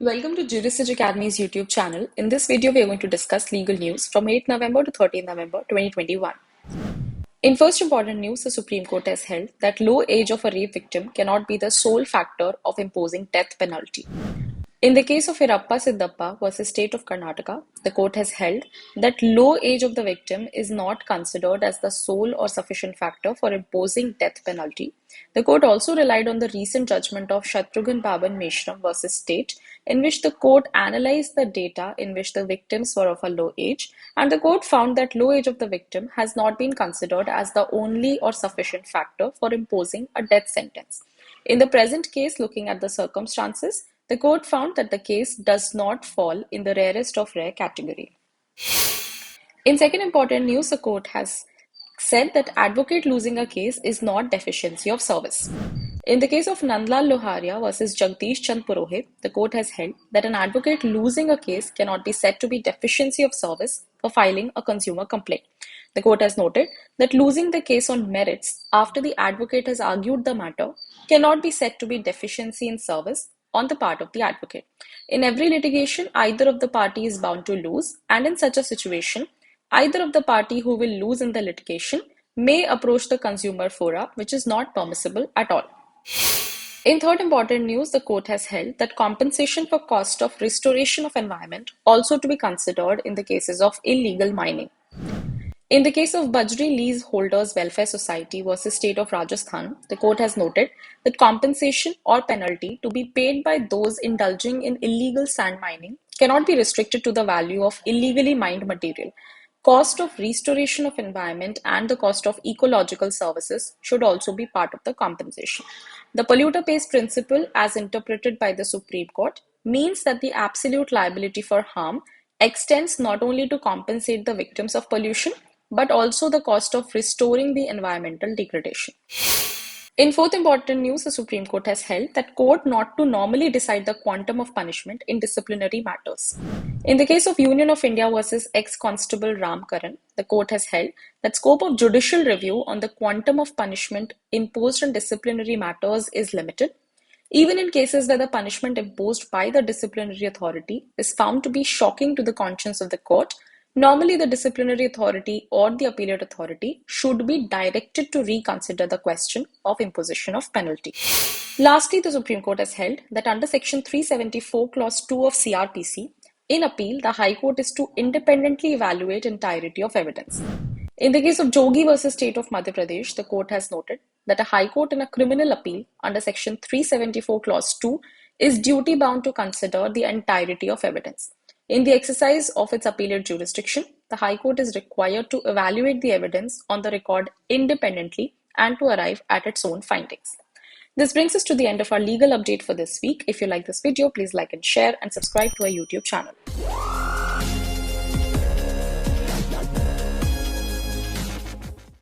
Welcome to Juristage Academy's YouTube channel. In this video, we are going to discuss legal news from 8 November to 13 November 2021. In first important news, the Supreme Court has held that low age of a rape victim cannot be the sole factor of imposing death penalty. In the case of Irappa Siddappa versus State of Karnataka, the court has held that low age of the victim is not considered as the sole or sufficient factor for imposing death penalty. The court also relied on the recent judgment of Shatrughan Baban Meshram versus State, in which the court analyzed the data in which the victims were of a low age, and the court found that low age of the victim has not been considered as the only or sufficient factor for imposing a death sentence. In the present case, looking at the circumstances, the court found that the case does not fall in the rarest of rare category. In second important news, the court has said that advocate losing a case is not deficiency of service. In the case of Nandlal Loharia versus Jagdish Chand Purohit, the court has held that an advocate losing a case cannot be said to be deficiency of service for filing a consumer complaint. The court has noted that losing the case on merits after the advocate has argued the matter cannot be said to be deficiency in service on the part of the advocate. In every litigation, either of the party is bound to lose, and in such a situation, either of the party who will lose in the litigation may approach the consumer fora, which is not permissible at all. In third important news, the court has held that compensation for cost of restoration of environment also to be considered in the cases of illegal mining. In the case of Bajri Leaseholders Welfare Society versus State of Rajasthan, the court has noted that compensation or penalty to be paid by those indulging in illegal sand mining cannot be restricted to the value of illegally mined material. Cost of restoration of environment and the cost of ecological services should also be part of the compensation. The polluter pays principle, as interpreted by the Supreme Court, means that the absolute liability for harm extends not only to compensate the victims of pollution, but also the cost of restoring the environmental degradation. In fourth important news, the Supreme Court has held that court not to normally decide the quantum of punishment in disciplinary matters. In the case of Union of India versus ex-constable Ram Karan, the court has held that scope of judicial review on the quantum of punishment imposed on disciplinary matters is limited, even in cases where the punishment imposed by the disciplinary authority is found to be shocking to the conscience of the court. Normally, the disciplinary authority or the appellate authority should be directed to reconsider the question of imposition of penalty. Lastly, the Supreme Court has held that under Section 374, Clause 2 of CRPC, in appeal, the High Court is to independently evaluate entirety of evidence. In the case of Jogi versus State of Madhya Pradesh, the court has noted that a High Court in a criminal appeal under Section 374, Clause 2 is duty bound to consider the entirety of evidence. In the exercise of its appellate jurisdiction, the High Court is required to evaluate the evidence on the record independently and to arrive at its own findings. This brings us to the end of our legal update for this week. If you like this video, please like and share and subscribe to our YouTube channel.